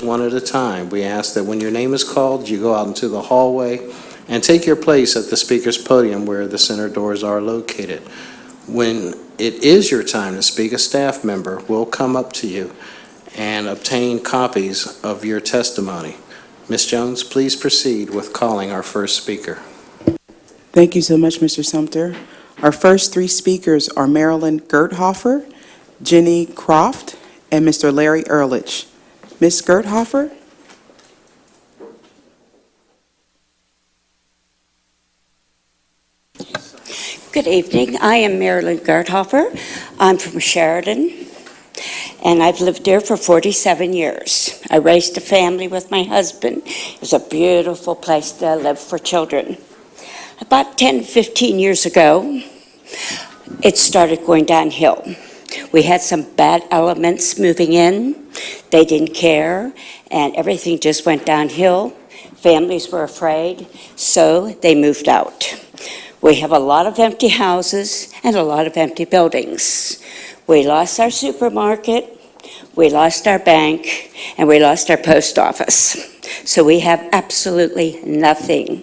one at a time. We ask that when your name is called, you go out into the hallway and take your place at the speaker's podium where the center doors are located. When it is your time to speak, a staff member will come up to you and obtain copies of your testimony. Ms. Jones, please proceed with calling our first speaker. Thank you so much, Mr. Sumter. Our first three speakers are Marilyn Gerthofer, Jenny Croft, and Mr. Larry Ehrlich. Ms. Gerthofer? Good evening. I am Marilyn Gerthofer. I'm from Sheridan, and I've lived there for 47 years. I raised a family with my husband. It was a beautiful place to live for children. About 10, 15 years ago, it started going downhill. We had some bad elements moving in. They didn't care, and everything just went downhill. Families were afraid, so they moved out. We have a lot of empty houses and a lot of empty buildings. We lost our supermarket, we lost our bank, and we lost our post office. So we have absolutely nothing.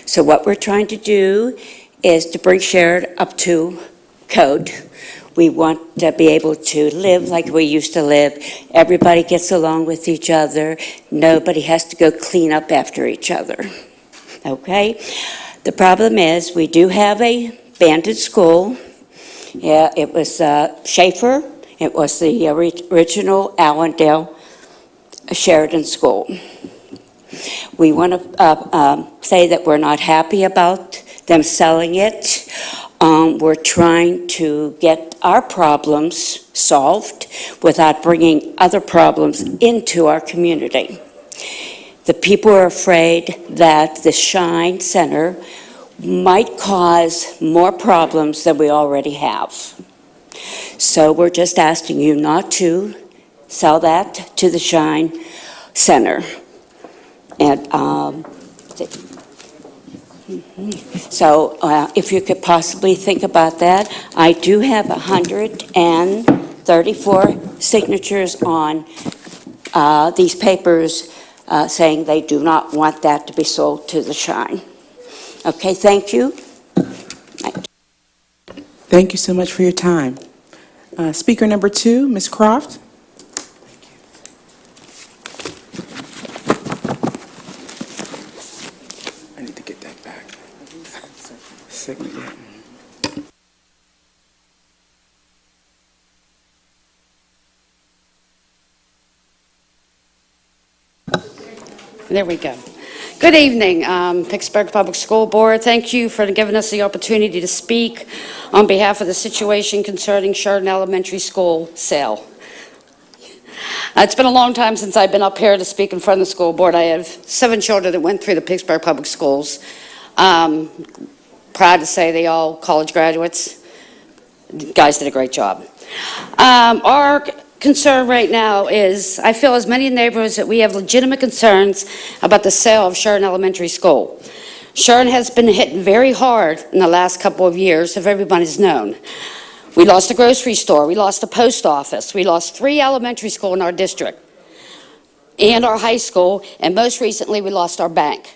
So what we're trying to do is to bring Sheridan up to code. We want to be able to live like we used to live. Everybody gets along with each other. Nobody has to go clean up after each other. Okay? The problem is we do have a banded school. Yeah, it was Schaefer. It was the original Allendale Sheridan School. We want to say that we're not happy about them selling it. We're trying to get our problems solved without bringing other problems into our community. The people are afraid that the Shine Center might cause more problems than we already have. So we're just asking you not to sell that to the Shine Center. And so if you could possibly think about that. I do have 134 signatures on these papers saying they do not want that to be sold to the Shine. Okay, thank you. Thank you so much for your time. Speaker number 2, Ms. Croft. I need to get that back. There we go. Good evening, Pittsburgh Public School Board. Thank you for giving us the opportunity to speak on behalf of the situation concerning Sheridan Elementary School sale. It's been a long time since I've been up here to speak in front of the school board. I have 7 children that went through the Pittsburgh Public Schools. Proud to say they all college graduates. You guys did a great job. Our concern right now is, I feel as many neighborhoods that we have legitimate concerns about the sale of Sheridan Elementary School. Sheridan has been hit very hard in the last couple of years, if everybody's known. We lost a grocery store, we lost a post office, we lost 3 elementary schools in our district, and our high school, and most recently we lost our bank.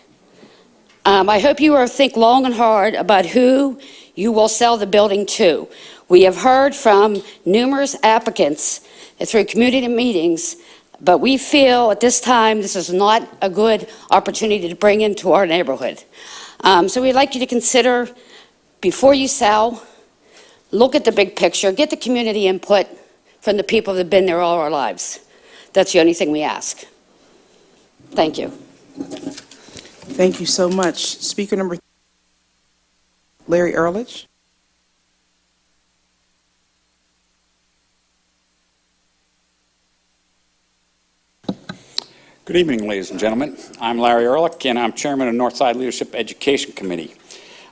I hope you will think long and hard about who you will sell the building to. We have heard from numerous applicants through community meetings, but we feel at this time this is not a good opportunity to bring into our neighborhood. So we'd like you to consider, before you sell, look at the big picture, get the community input from the people that have been there all our lives. That's the only thing we ask. Thank you. Thank you so much. Speaker number 3, Larry Ehrlich. Good evening, ladies and gentlemen. I'm Larry Ehrlich, and I'm chairman of Northside Leadership Education Committee.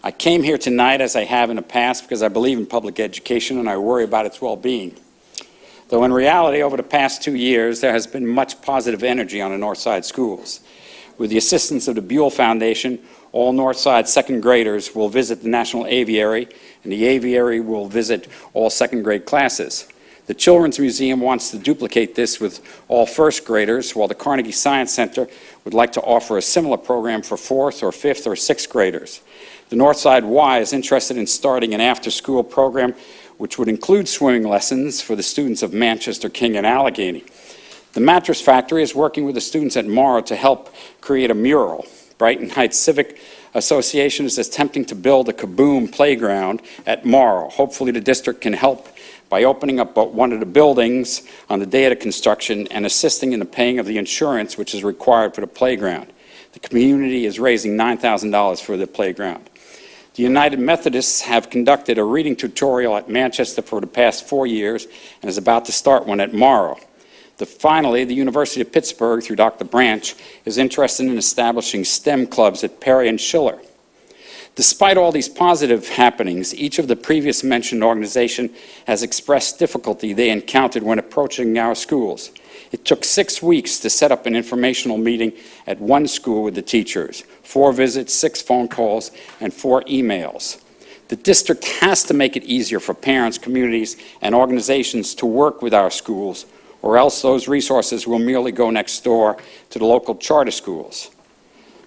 I came here tonight, as I have in the past, because I believe in public education and I worry about its well-being. Though in reality, over the past 2 years, there has been much positive energy on the Northside schools. With the assistance of the Buell Foundation, all Northside second graders will visit the National Aviary, and the Aviary will visit all second grade classes. The Children's Museum wants to duplicate this with all first graders, while the Carnegie Science Center would like to offer a similar program for fourth or fifth or sixth graders. The Northside Y is interested in starting an after-school program which would include swimming lessons for the students of Manchester, King, and Allegheny. The Mattress Factory is working with the students at Morrow to help create a mural. Brighton Heights Civic Association is attempting to build a Kaboom playground at Morrow. Hopefully the district can help by opening up one of the buildings on the day of the construction and assisting in the paying of the insurance which is required for the playground. The community is raising $9,000 for the playground. The United Methodists have conducted a reading tutorial at Manchester for the past 4 years and is about to start one at Morrow. Finally, the University of Pittsburgh, through Dr. Branch, is interested in establishing STEM clubs at Perry and Schiller. Despite all these positive happenings, each of the previous mentioned organizations has expressed difficulty they encountered when approaching our schools. It took 6 weeks to set up an informational meeting at one school with the teachers, 4 visits, 6 phone calls, and 4 emails. The district has to make it easier for parents, communities, and organizations to work with our schools, or else those resources will merely go next door to the local charter schools.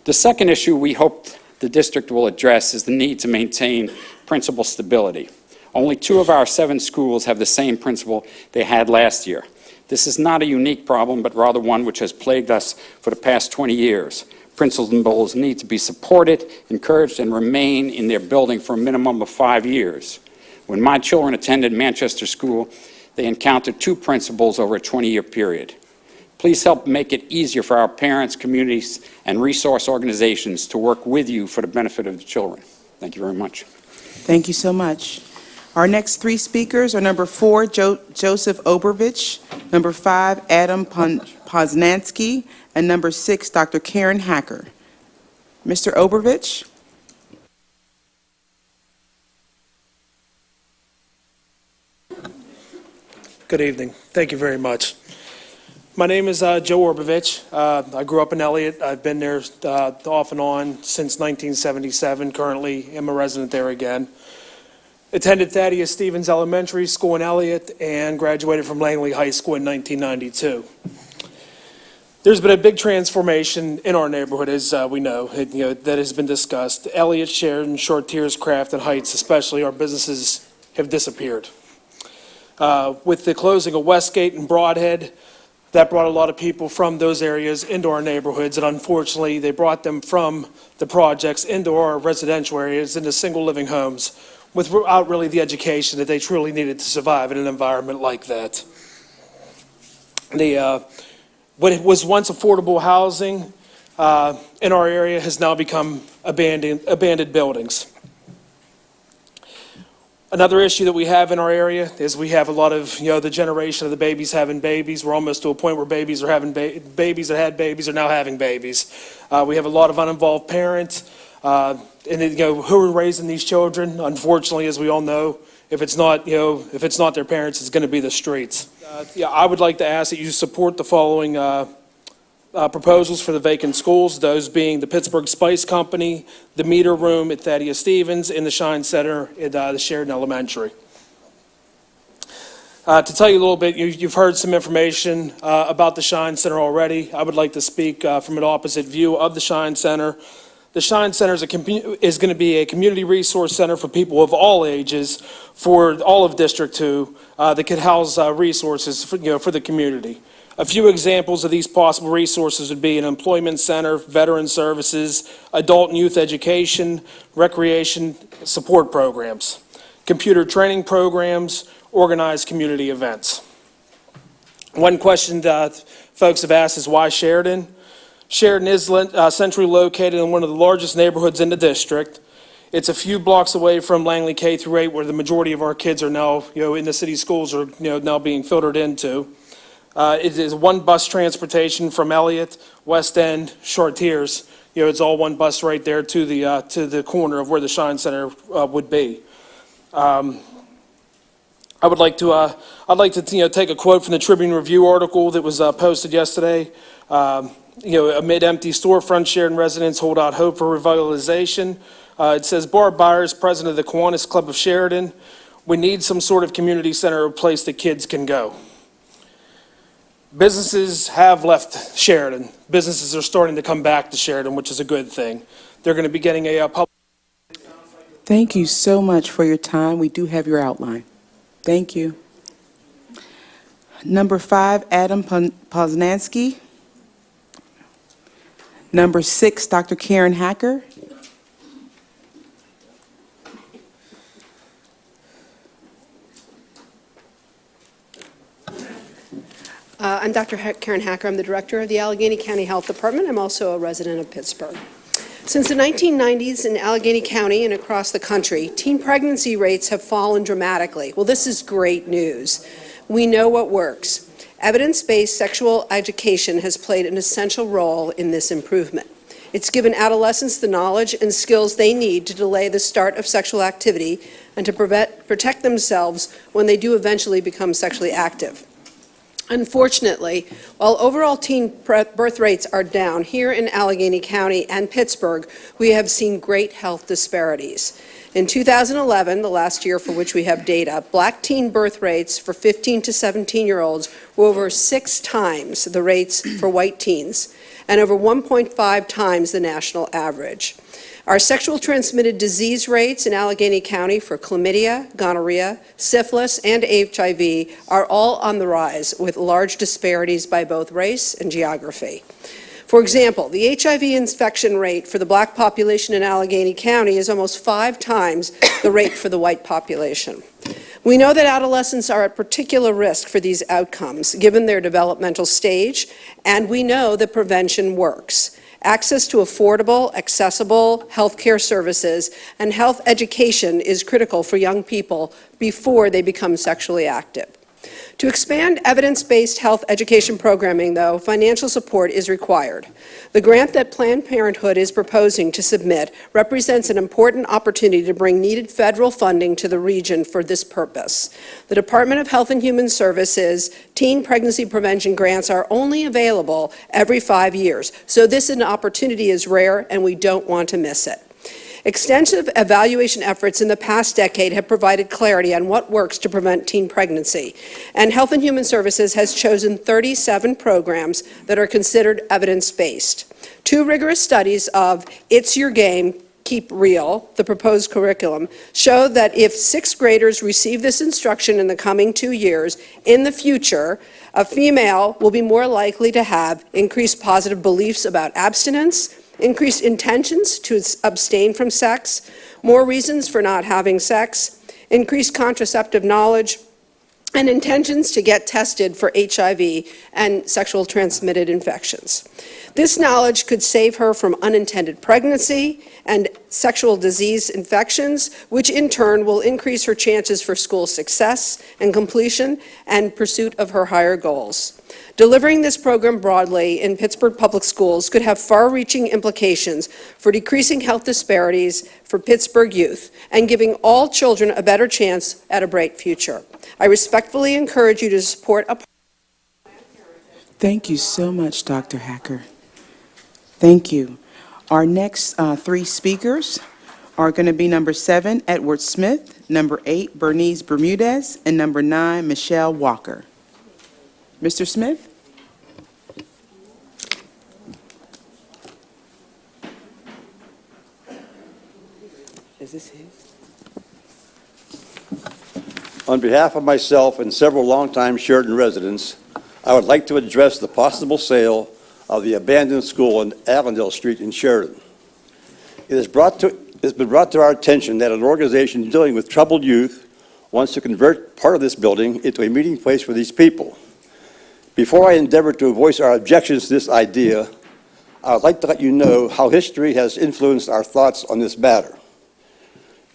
The second issue we hope the district will address is the need to maintain principal stability. Only 2 of our 7 schools have the same principal they had last year. This is not a unique problem, but rather one which has plagued us for the past 20 years. Principals need to be supported, encouraged, and remain in their building for a minimum of 5 years. When my children attended Manchester School, they encountered 2 principals over a 20-year period. Please help make it easier for our parents, communities, and resource organizations to work with you for the benefit of the children. Thank you very much. Thank you so much. Our next 3 speakers are number 4, Joseph Obervich, number 5, Adam Poznansky, and number 6, Dr. Karen Hacker. Mr. Obervich? Good evening. Thank you very much. My name is Joe Orbovich. I grew up in Elliott. I've been there off and on since 1977. Currently, am a resident there again. Attended Thaddeus Stevens Elementary School in Elliott and graduated from Langley High School in 1992. There's been a big transformation in our neighborhood, as we know, that has been discussed. Elliott, Sheridan, Short Tiers, Craft, and Heights, especially, our businesses have disappeared. With the closing of Westgate and Broadhead, that brought a lot of people from those areas into our neighborhoods, and unfortunately, they brought them from the projects into our residential areas, into single-living homes, without really the education that they truly needed to survive in an environment like that. What was once affordable housing in our area has now become abandoned buildings. Another issue that we have in our area is we have a lot of, the generation of the babies having babies. We're almost to a point where babies are having babies that had babies are now having babies. We have a lot of uninvolved parents, and who are raising these children. Unfortunately, as we all know, if it's not their parents, it's going to be the streets. I would like to ask that you support the following proposals for the vacant schools, those being the Pittsburgh Spice Company, the Meter Room at Thaddeus Stevens, and the Shine Center at the Sheridan Elementary. To tell you a little bit, you've heard some information about the Shine Center already. I would like to speak from an opposite view of the Shine Center. The Shine Center is going to be a community resource center for people of all ages for all of District 2 that could house resources for the community. A few examples of these possible resources would be an employment center, veteran services, adult and youth education, recreation support programs, computer training programs, organized community events. One question that folks have asked is why Sheridan? Sheridan is centrally located in one of the largest neighborhoods in the district. It's a few blocks away from Langley K through 8, where the majority of our kids are now, in the city schools are, now being filtered into. It is one bus transportation from Elliott, West End, Short Tiers. It's all one bus right there to the corner of where the Shine Center would be. I'd like to take a quote from the Tribune Review article that was posted yesterday. Amid empty storefronts, Sheridan residents hold out hope for revitalization. It says, Barb Byers, president of the Kiwanis Club of Sheridan, We need some sort of community center, a place that kids can go. Businesses have left Sheridan. Businesses are starting to come back to Sheridan, which is a good thing. They're going to be getting a public. Thank you so much for your time. We do have your outline. Thank you. Number 5, Adam Poznansky. Number 6, Dr. Karen Hacker. I'm Dr. Karen Hacker. I'm the director of the Allegheny County Health Department. I'm also a resident of Pittsburgh. Since the 1990s in Allegheny County and across the country, teen pregnancy rates have fallen dramatically. Well, this is great news. We know what works. Evidence-based sexual education has played an essential role in this improvement. It's given adolescents the knowledge and skills they need to delay the start of sexual activity and to protect themselves when they do eventually become sexually active. Unfortunately, while overall teen birth rates are down, here in Allegheny County and Pittsburgh, we have seen great health disparities. In 2011, the last year for which we have data, black teen birth rates for 15 to 17-year-olds were over 6 times the rates for white teens and over 1.5 times the national average. Our sexual transmitted disease rates in Allegheny County for chlamydia, gonorrhea, syphilis, and HIV are all on the rise, with large disparities by both race and geography. For example, the HIV infection rate for the black population in Allegheny County is almost 5 times the rate for the white population. We know that adolescents are at particular risk for these outcomes, given their developmental stage, and we know that prevention works. Access to affordable, accessible healthcare services and health education is critical for young people before they become sexually active. To expand evidence-based health education programming, though, financial support is required. The grant that Planned Parenthood is proposing to submit represents an important opportunity to bring needed federal funding to the region for this purpose. The Department of Health and Human Services teen pregnancy prevention grants are only available every 5 years, so this opportunity is rare and we don't want to miss it. Extensive evaluation efforts in the past decade have provided clarity on what works to prevent teen pregnancy, and Health and Human Services has chosen 37 programs that are considered evidence-based. 2 rigorous studies of It's Your Game, Keep Real, the proposed curriculum, show that if 6th graders receive this instruction in the coming 2 years, in the future, a female will be more likely to have increased positive beliefs about abstinence, increased intentions to abstain from sex, more reasons for not having sex, increased contraceptive knowledge, and intentions to get tested for HIV and sexual transmitted infections. This knowledge could save her from unintended pregnancy and sexual disease infections, which in turn will increase her chances for school success and completion and pursuit of her higher goals. Delivering this program broadly in Pittsburgh Public Schools could have far-reaching implications for decreasing health disparities for Pittsburgh youth and giving all children a better chance at a bright future. I respectfully encourage you to support a... Thank you so much, Dr. Hacker. Thank you. Our next 3 speakers are going to be number 7, Edward Smith, number 8, Bernice Bermudez, and number 9, Michelle Walker. Mr. Smith? Is this his? On behalf of myself and several longtime Sheridan residents, I would like to address the possible sale of the abandoned school on Avondale Street in Sheridan. It has been brought to our attention that an organization dealing with troubled youth wants to convert part of this building into a meeting place for these people. Before I endeavor to voice our objections to this idea, I would like to let you know how history has influenced our thoughts on this matter.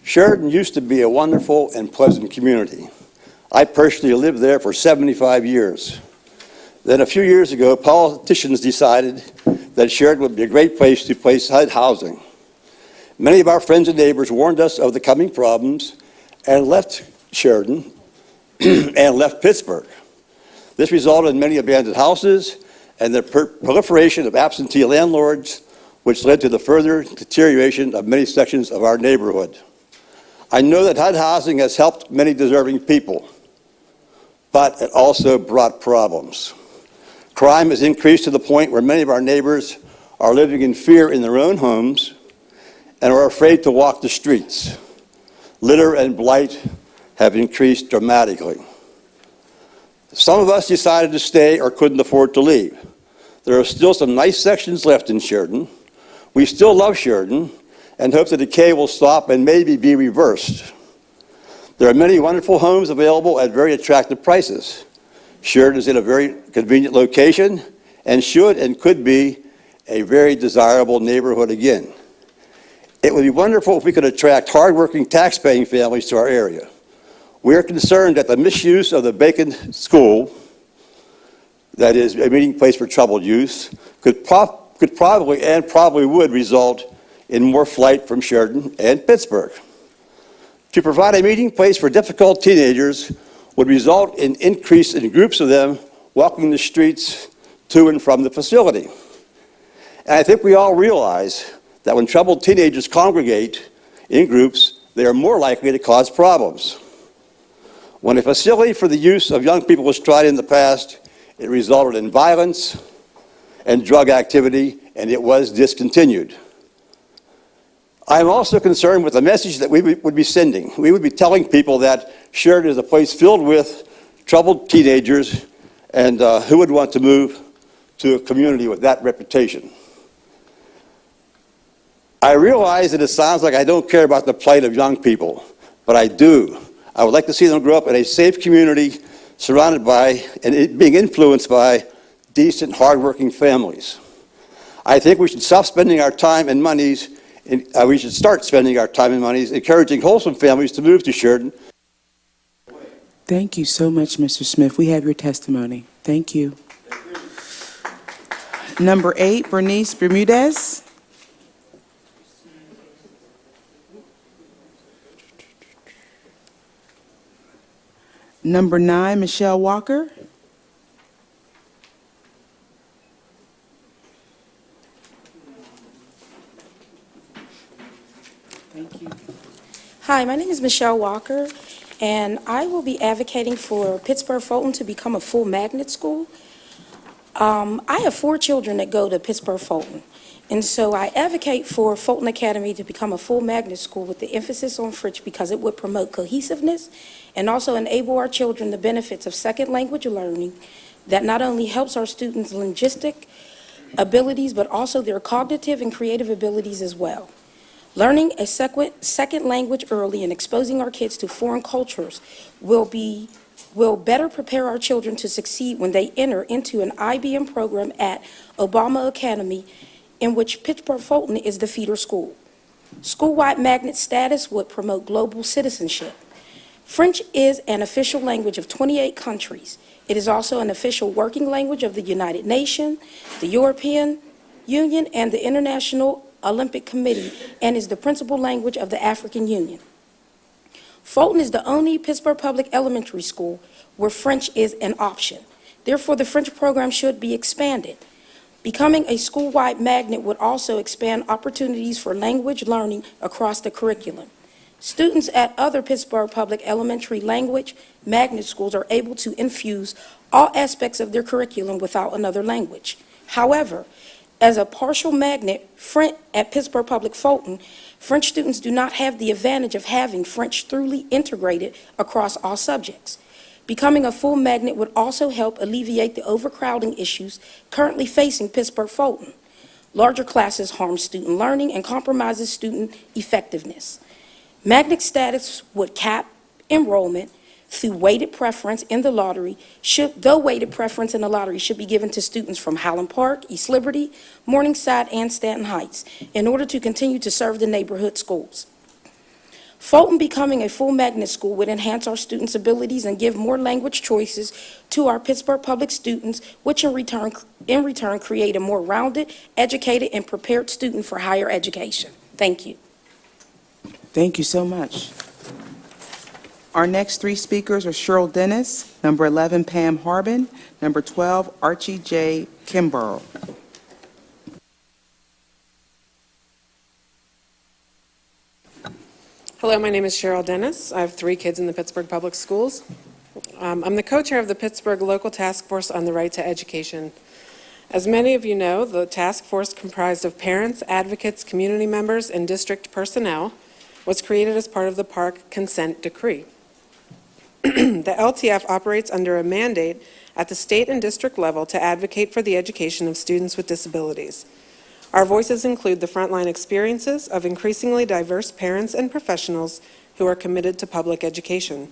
Sheridan used to be a wonderful and pleasant community. I personally lived there for 75 years. Then a few years ago, politicians decided that Sheridan would be a great place to place housing. Many of our friends and neighbors warned us of the coming problems and left Sheridan and left Pittsburgh. This resulted in many abandoned houses and the proliferation of absentee landlords, which led to the further deterioration of many sections of our neighborhood. I know that HUD housing has helped many deserving people, but it also brought problems. Crime has increased to the point where many of our neighbors are living in fear in their own homes and are afraid to walk the streets. Litter and blight have increased dramatically. Some of us decided to stay or couldn't afford to leave. There are still some nice sections left in Sheridan. We still love Sheridan and hope the decay will stop and maybe be reversed. There are many wonderful homes available at very attractive prices. Sheridan is in a very convenient location and should and could be a very desirable neighborhood again. It would be wonderful if we could attract hardworking, tax-paying families to our area. We are concerned that the misuse of the Bacon School, that is a meeting place for troubled youth, could probably would result in more flight from Sheridan and Pittsburgh. To provide a meeting place for difficult teenagers would result in increase in groups of them walking the streets to and from the facility. And I think we all realize that when troubled teenagers congregate in groups, they are more likely to cause problems. When a facility for the use of young people was tried in the past, it resulted in violence and drug activity, and it was discontinued. I am also concerned with the message that we would be sending. We would be telling people that Sheridan is a place filled with troubled teenagers, and who would want to move to a community with that reputation? I realize that it sounds like I don't care about the plight of young people, but I do. I would like to see them grow up in a safe community surrounded by and being influenced by decent, hardworking families. I think we should stop spending our time and monies, we should start spending our time and monies encouraging wholesome families to move to Sheridan. Thank you so much, Mr. Smith. We have your testimony. Thank you. Number 8, Bernice Bermudez. Number 9, Michelle Walker. Thank you. Hi, my name is Michelle Walker, and I will be advocating for Pittsburgh Fulton to become a full magnet school. I have 4 children that go to Pittsburgh Fulton, and so I advocate for Fulton Academy to become a full magnet school with the emphasis on French because it would promote cohesiveness and also enable our children the benefits of second language learning that not only helps our students' linguistic abilities, but also their cognitive and creative abilities as well. Learning a second language early and exposing our kids to foreign cultures will better prepare our children to succeed when they enter into an IBM program at Obama Academy, in which Pittsburgh Fulton is the feeder school. School-wide magnet status would promote global citizenship. French is an official language of 28 countries. It is also an official working language of the United Nations, the European Union, and the International Olympic Committee, and is the principal language of the African Union. Fulton is the only Pittsburgh public elementary school where French is an option. Therefore, the French program should be expanded. Becoming a school-wide magnet would also expand opportunities for language learning across the curriculum. Students at other Pittsburgh public elementary language magnet schools are able to infuse all aspects of their curriculum without another language. However, as a partial magnet at Pittsburgh Public Fulton, French students do not have the advantage of having French thoroughly integrated across all subjects. Becoming a full magnet would also help alleviate the overcrowding issues currently facing Pittsburgh Fulton. Larger classes harm student learning and compromises student effectiveness. Magnet status would cap enrollment through weighted preference in the lottery, though weighted preference in the lottery should be given to students from Highland Park, East Liberty, Morningside, and Stanton Heights in order to continue to serve the neighborhood schools. Fulton becoming a full magnet school would enhance our students' abilities and give more language choices to our Pittsburgh public students, which in return create a more rounded, educated, and prepared student for higher education. Thank you. Thank you so much. Our next 3 speakers are Cheryl Dennis, number 11, Pam Harbin, number 12, Archie J. Kimborough. Hello, my name is Cheryl Dennis. I have 3 kids in the Pittsburgh Public Schools. I'm the co-chair of the Pittsburgh Local Task Force on the Right to Education. As many of you know, the task force, comprised of parents, advocates, community members, and district personnel, was created as part of the Park Consent Decree. The LTF operates under a mandate at the state and district level to advocate for the education of students with disabilities. Our voices include the frontline experiences of increasingly diverse parents and professionals who are committed to public education.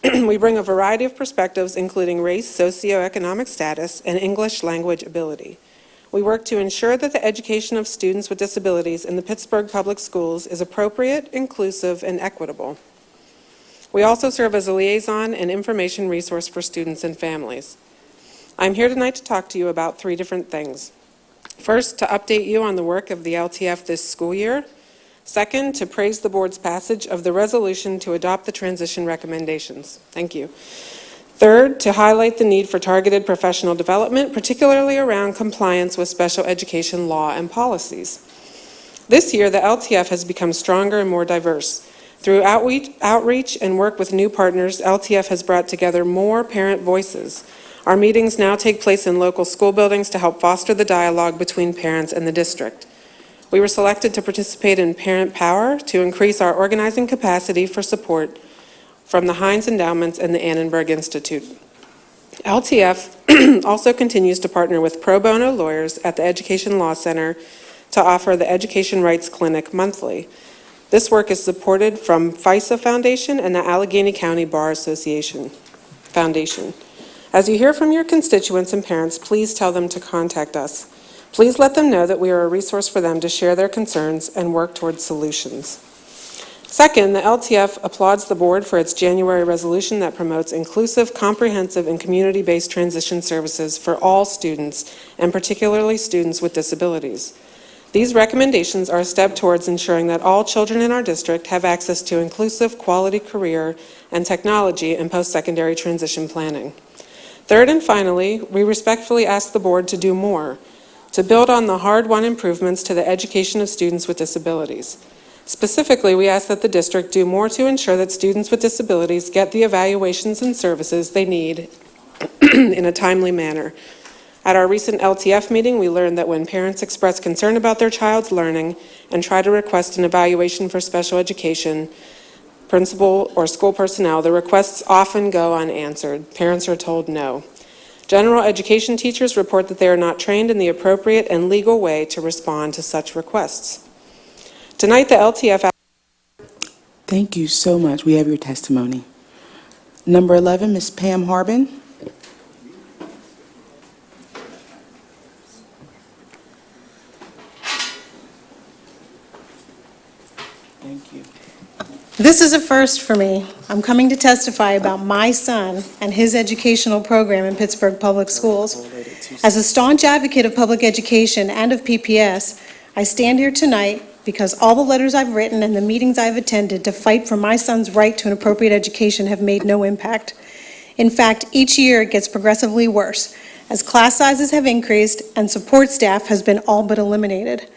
We bring a variety of perspectives, including race, socioeconomic status, and English language ability. We work to ensure that the education of students with disabilities in the Pittsburgh Public Schools is appropriate, inclusive, and equitable. We also serve as a liaison and information resource for students and families. I'm here tonight to talk to you about 3 different things. First, to update you on the work of the LTF this school year. Second, to praise the board's passage of the resolution to adopt the transition recommendations. Thank you. Third, to highlight the need for targeted professional development, particularly around compliance with special education law and policies. This year, the LTF has become stronger and more diverse. Through outreach and work with new partners, LTF has brought together more parent voices. Our meetings now take place in local school buildings to help foster the dialogue between parents and the district. We were selected to participate in Parent Power to increase our organizing capacity for support from the Heinz Endowments and the Annenberg Institute. LTF also continues to partner with pro bono lawyers at the Education Law Center to offer the Education Rights Clinic monthly. This work is supported from FISA Foundation and the Allegheny County Bar Association Foundation. As you hear from your constituents and parents, please tell them to contact us. Please let them know that we are a resource for them to share their concerns and work towards solutions. Second, the LTF applauds the board for its January resolution that promotes inclusive, comprehensive, and community-based transition services for all students, and particularly students with disabilities. These recommendations are a step towards ensuring that all children in our district have access to inclusive, quality career and technology and post-secondary transition planning. Third and finally, we respectfully ask the board to do more, to build on the hard-won improvements to the education of students with disabilities. Specifically, we ask that the district do more to ensure that students with disabilities get the evaluations and services they need in a timely manner. At our recent LTF meeting, we learned that when parents express concern about their child's learning and try to request an evaluation for special education, principal or school personnel, the requests often go unanswered. Parents are told no. General education teachers report that they are not trained in the appropriate and legal way to respond to such requests. Tonight, the LTF... Thank you so much. We have your testimony. Number 11, Ms. Pam Harbin. Thank you. This is a first for me. I'm coming to testify about my son and his educational program in Pittsburgh Public Schools. As a staunch advocate of public education and of PPS, I stand here tonight because all the letters I've written and the meetings I've attended to fight for my son's right to an appropriate education have made no impact. In fact, each year it gets progressively worse, as class sizes have increased and support staff has been all but eliminated.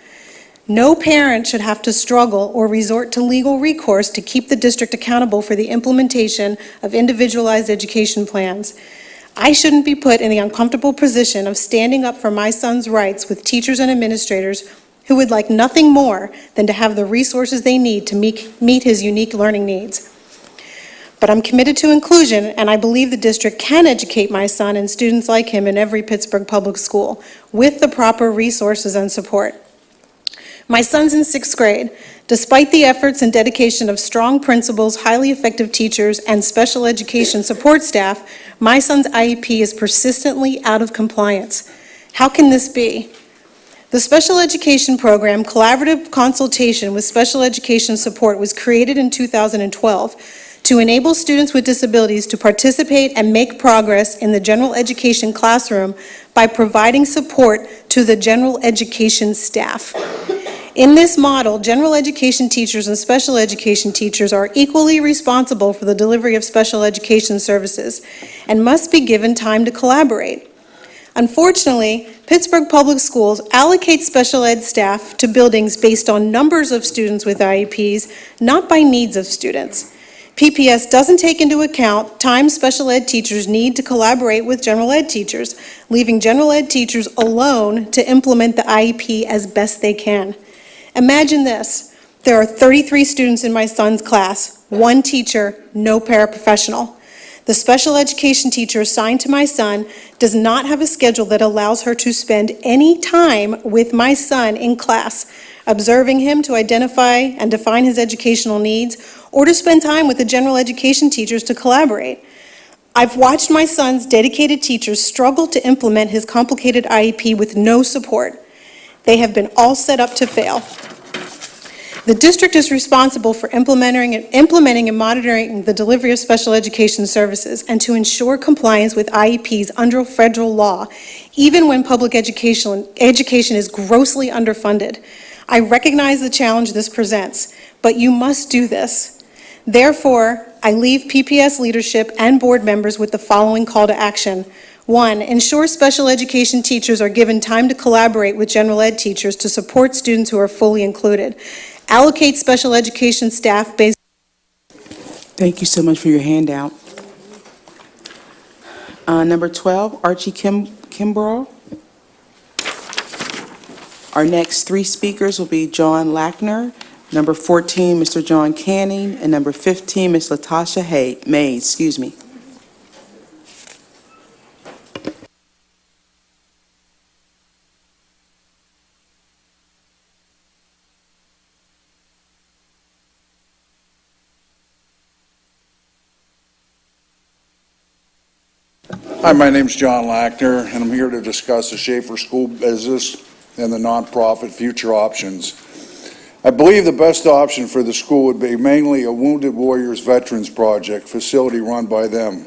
No parent should have to struggle or resort to legal recourse to keep the district accountable for the implementation of individualized education plans. I shouldn't be put in the uncomfortable position of standing up for my son's rights with teachers and administrators who would like nothing more than to have the resources they need to meet his unique learning needs. But I'm committed to inclusion, and I believe the district can educate my son and students like him in every Pittsburgh public school with the proper resources and support. My son's in 6th grade. Despite the efforts and dedication of strong principals, highly effective teachers, and special education support staff, my son's IEP is persistently out of compliance. How can this be? The special education program, Collaborative Consultation with Special Education Support, was created in 2012 to enable students with disabilities to participate and make progress in the general education classroom by providing support to the general education staff. In this model, general education teachers and special education teachers are equally responsible for the delivery of special education services and must be given time to collaborate. Unfortunately, Pittsburgh Public Schools allocates special ed staff to buildings based on numbers of students with IEPs, not by needs of students. PPS doesn't take into account time special ed teachers need to collaborate with general ed teachers, leaving general ed teachers alone to implement the IEP as best they can. Imagine this. There are 33 students in my son's class, one teacher, no paraprofessional. The special education teacher assigned to my son does not have a schedule that allows her to spend any time with my son in class, observing him to identify and define his educational needs, or to spend time with the general education teachers to collaborate. I've watched my son's dedicated teachers struggle to implement his complicated IEP with no support. They have been all set up to fail. The district is responsible for implementing and monitoring the delivery of special education services and to ensure compliance with IEPs under federal law, even when public education is grossly underfunded. I recognize the challenge this presents, but you must do this. Therefore, I leave PPS leadership and board members with the following call to action. 1, ensure special education teachers are given time to collaborate with general ed teachers to support students who are fully included. Allocate special education staff based. Thank you so much for your handout. Number 12, Archie Kimbrough. Our next 3 speakers will be John Lackner, number 14, Mr. John Canning, and number 15, Ms. Latasha Mays. Hi, my name's John Lackner, and I'm here to discuss the Schaefer School business and the nonprofit future options. I believe the best option for the school would be mainly a Wounded Warriors Veterans Project facility run by them.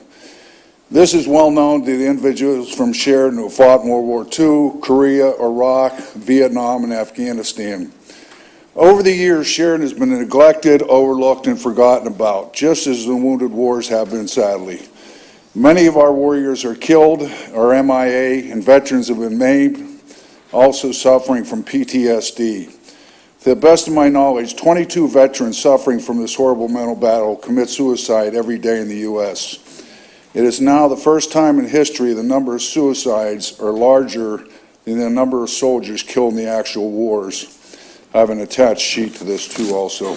This is well known to the individuals from Sheridan who fought in World War II, Korea, Iraq, Vietnam, and Afghanistan. Over the years, Sheridan has been neglected, overlooked, and forgotten about, just as the Wounded Warriors have been, sadly. Many of our warriors are killed or MIA, and veterans have been maimed, also suffering from PTSD. To the best of my knowledge, 22 veterans suffering from this horrible mental battle commit suicide every day in the U.S. It is now the first time in history the number of suicides are larger than the number of soldiers killed in the actual wars. I have an attached sheet to this too also.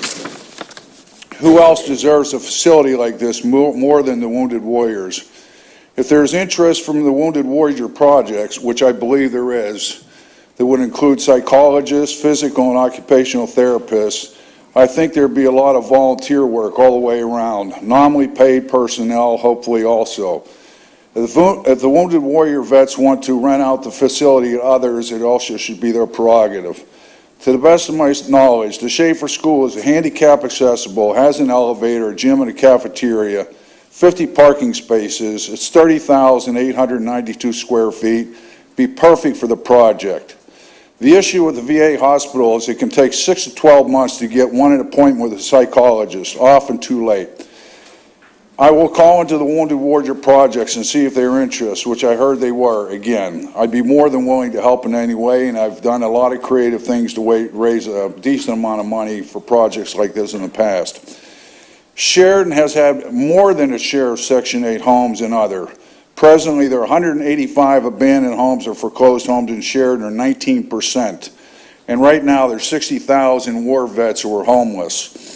Who else deserves a facility like this more than the Wounded Warriors? If there's interest from the Wounded Warrior projects, which I believe there is, that would include psychologists, physical and occupational therapists, I think there'd be a lot of volunteer work all the way around, nominally paid personnel, hopefully also. If the Wounded Warrior vets want to rent out the facility to others, it also should be their prerogative. To the best of my knowledge, the Schaefer School is handicap accessible, has an elevator, a gym, and a cafeteria, 50 parking spaces. It's 30,892 square feet. Be perfect for the project. The issue with the VA hospital is it can take 6 to 12 months to get an appointment with a psychologist, often too late. I will call into the Wounded Warrior projects and see if they're interested, which I heard they were. Again, I'd be more than willing to help in any way, and I've done a lot of creative things to raise a decent amount of money for projects like this in the past. Sheridan has had more than a share of Section 8 homes and other. Presently, there are 185 abandoned homes or foreclosed homes in Sheridan, or 19%. And right now, there's 60,000 war vets who are homeless.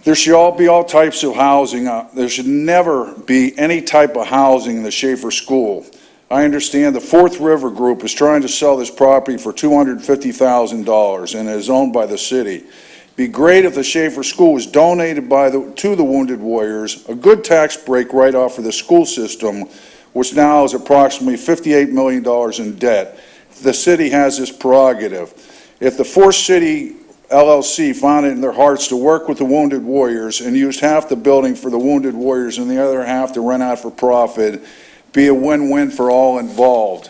There should be all types of housing. There should never be any type of housing in the Schaefer School. I understand the Fourth River Group is trying to sell this property for $250,000 and is owned by the city. It'd be great if the Schaefer School was donated to the Wounded Warriors, a good tax break right off of the school system, which now is approximately $58 million in debt. The city has this prerogative. If the Fourth City LLC found it in their hearts to work with the Wounded Warriors and used half the building for the Wounded Warriors and the other half to rent out for profit, be a win-win for all involved.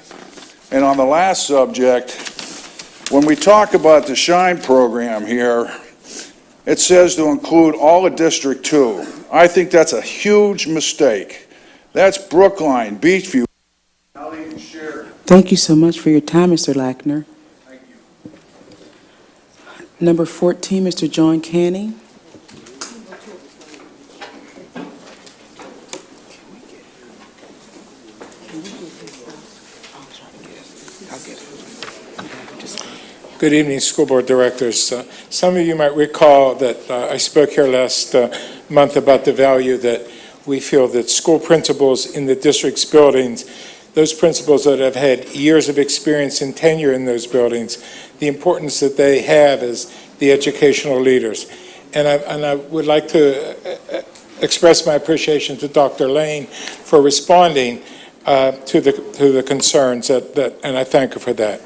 And on the last subject, when we talk about the SHINE program here, it says to include all of District 2. I think that's a huge mistake. That's Brookline, Beachview, I'll even share. Thank you so much for your time, Mr. Lackner. Thank you. Number 14, Mr. John Canny. Good evening, school board directors. Some of you might recall that I spoke here last month about the value that we feel that school principals in the district's buildings, those principals that have had years of experience and tenure in those buildings, the importance that they have as the educational leaders. And I would like to express my appreciation to Dr. Lane for responding to the concerns and I thank her for that.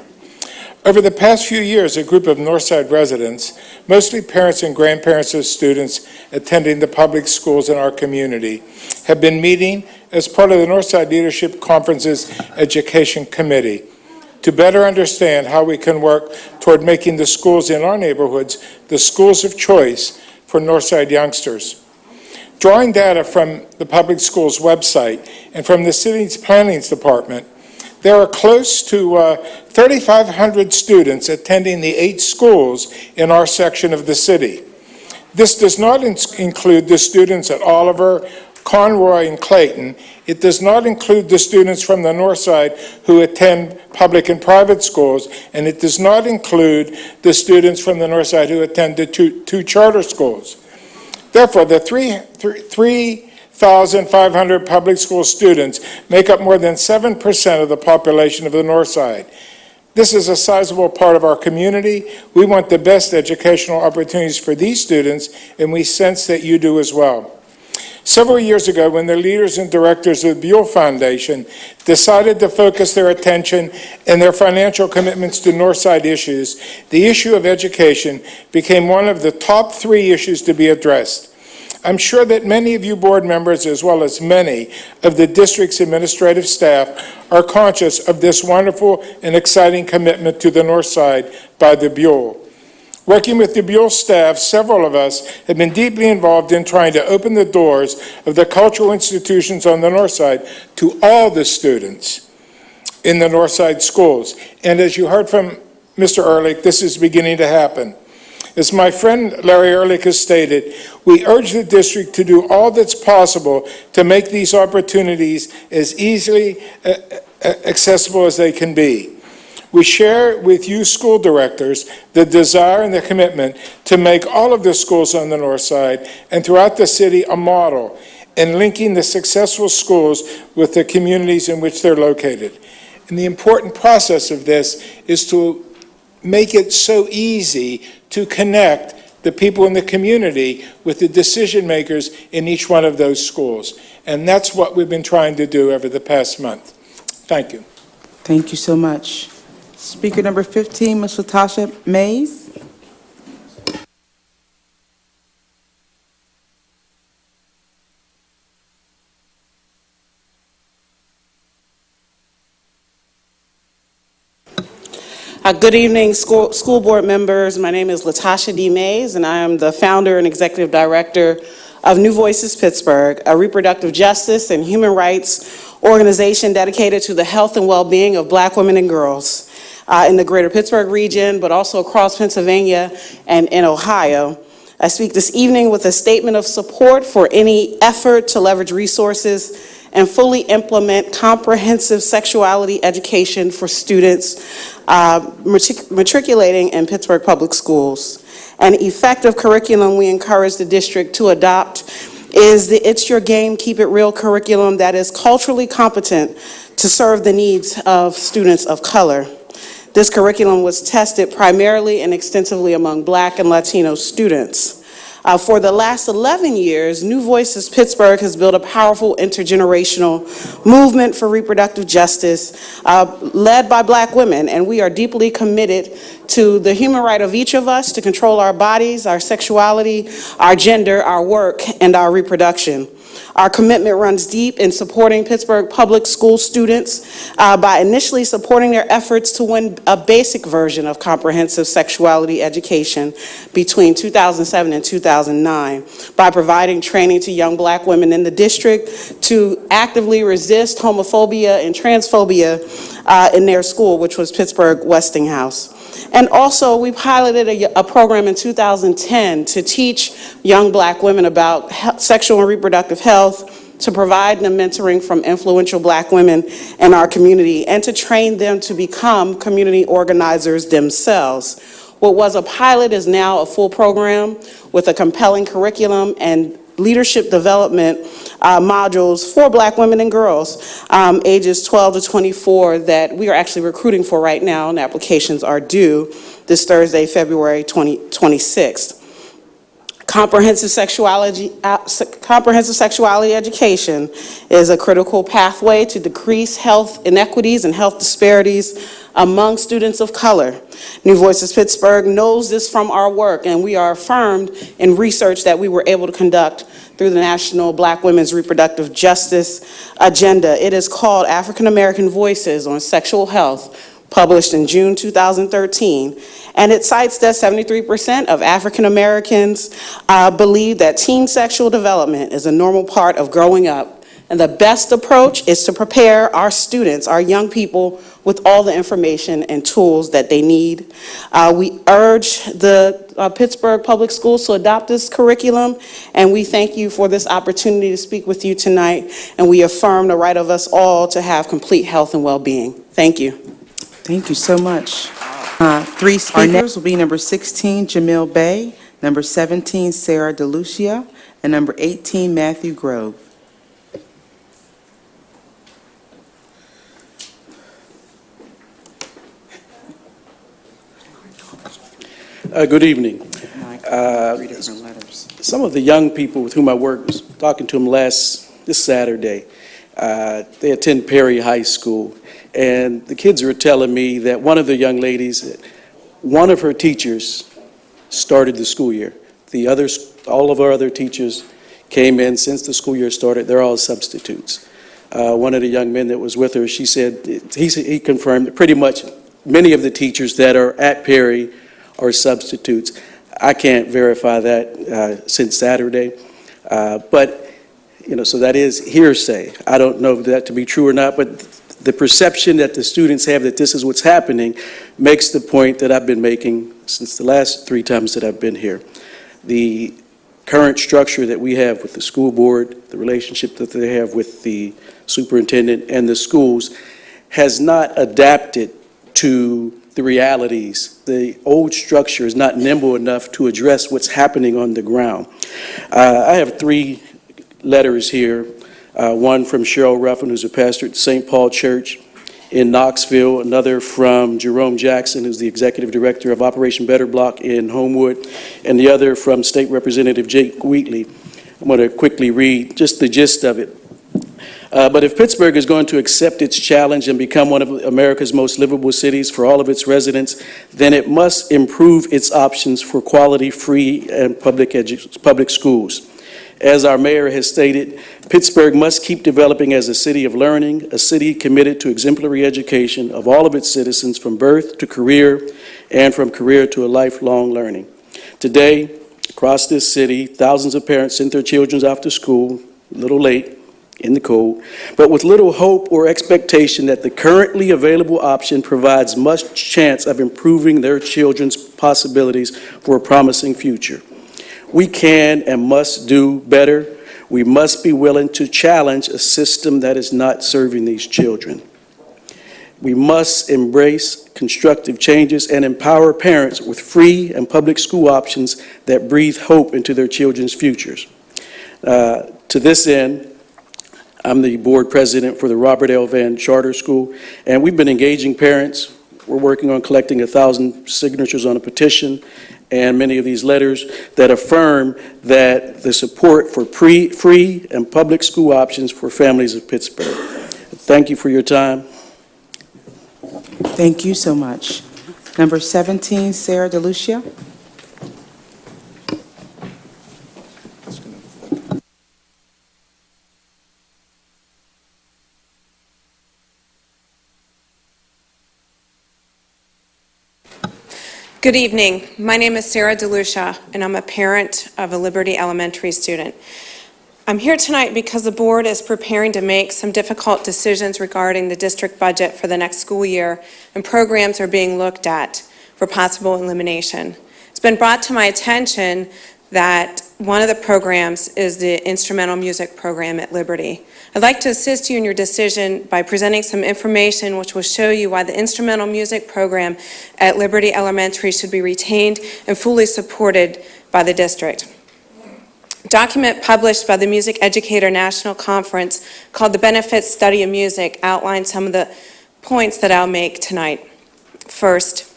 Over the past few years, a group of Northside residents, mostly parents and grandparents of students attending the public schools in our community, have been meeting as part of the Northside Leadership Conference's Education Committee to better understand how we can work toward making the schools in our neighborhoods the schools of choice for Northside youngsters. Drawing data from the public schools website and from the city's planning department, there are close to 3,500 students attending the 8 schools in our section of the city. This does not include the students at Oliver, Conroy, and Clayton. It does not include the students from the north side who attend public and private schools, and it does not include the students from the north side who attend the two charter schools. Therefore, the 3,500 public school students make up more than 7% of the population of the north side. This is a sizable part of our community. We want the best educational opportunities for these students, and we sense that you do as well. Several years ago, when the leaders and directors of the Buell Foundation decided to focus their attention and their financial commitments to Northside issues, the issue of education became one of the top 3 issues to be addressed. I'm sure that many of you board members, as well as many of the district's administrative staff, are conscious of this wonderful and exciting commitment to the North Side by the Buell. Working with the Buell staff, several of us have been deeply involved in trying to open the doors of the cultural institutions on the North Side to all the students in the North Side schools. And as you heard from Mr. Ehrlich, this is beginning to happen. As my friend Larry Ehrlich has stated, we urge the district to do all that's possible to make these opportunities as easily accessible as they can be. We share with you school directors the desire and the commitment to make all of the schools on the north side and throughout the city a model in linking the successful schools with the communities in which they're located. And the important process of this is to make it so easy to connect the people in the community with the decision makers in each one of those schools. And that's what we've been trying to do over the past month. Thank you. Thank you so much. Speaker number 15, Ms. Latasha Mays. Good evening, school board members. My name is Latasha D. Mays, and I am the founder and executive director of New Voices Pittsburgh, a reproductive justice and human rights organization dedicated to the health and well-being of Black women and girls in the greater Pittsburgh region, but also across Pennsylvania and in Ohio. I speak this evening with a statement of support for any effort to leverage resources and fully implement comprehensive sexuality education for students matriculating in Pittsburgh Public Schools. An effective curriculum we encourage the district to adopt is the It's Your Game, Keep It Real curriculum that is culturally competent to serve the needs of students of color. This curriculum was tested primarily and extensively among Black and Latino students. For the last 11 years, New Voices Pittsburgh has built a powerful intergenerational movement for reproductive justice led by Black women, and we are deeply committed to the human right of each of us to control our bodies, our sexuality, our gender, our work, and our reproduction. Our commitment runs deep in supporting Pittsburgh Public School students by initially supporting their efforts to win a basic version of comprehensive sexuality education between 2007 and 2009, by providing training to young Black women in the district to actively resist homophobia and transphobia in their school, which was Pittsburgh Westinghouse. And also, we piloted a program in 2010 to teach young Black women about sexual and reproductive health, to provide them mentoring from influential Black women in our community, and to train them to become community organizers themselves. What was a pilot is now a full program with a compelling curriculum and leadership development modules for Black women and girls ages 12 to 24 that we are actually recruiting for right now, and applications are due this Thursday, February 26th. Comprehensive sexuality education is a critical pathway to decrease health inequities and health disparities among students of color. New Voices Pittsburgh knows this from our work, and we are affirmed in research that we were able to conduct through the National Black Women's Reproductive Justice Agenda. It is called African American Voices on Sexual Health, published in June 2013, and it cites that 73% of African Americans believe that teen sexual development is a normal part of growing up, and the best approach is to prepare our students, our young people, with all the information and tools that they need. We urge the Pittsburgh Public Schools to adopt this curriculum, and we thank you for this opportunity to speak with you tonight, and we affirm the right of us all to have complete health and well-being. Thank you. Thank you so much. Three speakers will be number 16, Jamil Bey, number 17, Sarah DeLucia, and number 18, Matthew Grove. Good evening. Some of the young people with whom I work, was talking to them this Saturday. They attend Perry High School, and the kids were telling me that one of the young ladies, one of her teachers started the school year. The others, all of our other teachers came in since the school year started. They're all substitutes. One of the young men that was with her, she said, he confirmed that pretty much many of the teachers that are at Perry are substitutes. I can't verify that since Saturday, but so that is hearsay. I don't know that to be true or not, but the perception that the students have that this is what's happening makes the point that I've been making since the last 3 times that I've been here. The current structure that we have with the school board, the relationship that they have with the superintendent and the schools, has not adapted to the realities. The old structure is not nimble enough to address what's happening on the ground. I have 3 letters here, one from Cheryl Ruffin, who's a pastor at St. Paul Church in Knoxville, another from Jerome Jackson, who's the executive director of Operation Better Block in Homewood, and the other from State Representative Jake Wheatley. I'm going to quickly read just the gist of it. But if Pittsburgh is going to accept its challenge and become one of America's most livable cities for all of its residents, then it must improve its options for quality, free, and public schools. As our mayor has stated, Pittsburgh must keep developing as a city of learning, a city committed to exemplary education of all of its citizens from birth to career and from career to a lifelong learning. Today, across this city, thousands of parents send their children off to school, a little late, in the cold, but with little hope or expectation that the currently available option provides much chance of improving their children's possibilities for a promising future. We can and must do better. We must be willing to challenge a system that is not serving these children. We must embrace constructive changes and empower parents with free and public school options that breathe hope into their children's futures. To this end, I'm the board president for the Robert L. Vann Charter School, and we've been engaging parents. We're working on collecting 1,000 signatures on a petition and many of these letters that affirm that the support for free and public school options for families of Pittsburgh. Thank you for your time. Thank you so much. Number 17, Sarah DeLucia. Good evening. My name is Sarah DeLucia, and I'm a parent of a Liberty Elementary student. I'm here tonight because the board is preparing to make some difficult decisions regarding the district budget for the next school year, and programs are being looked at for possible elimination. It's been brought to my attention that one of the programs is the instrumental music program at Liberty. I'd like to assist you in your decision by presenting some information which will show you why the instrumental music program at Liberty Elementary should be retained and fully supported by the district. A document published by the Music Educator National Conference called The Benefits Study of Music outlines some of the points that I'll make tonight. First,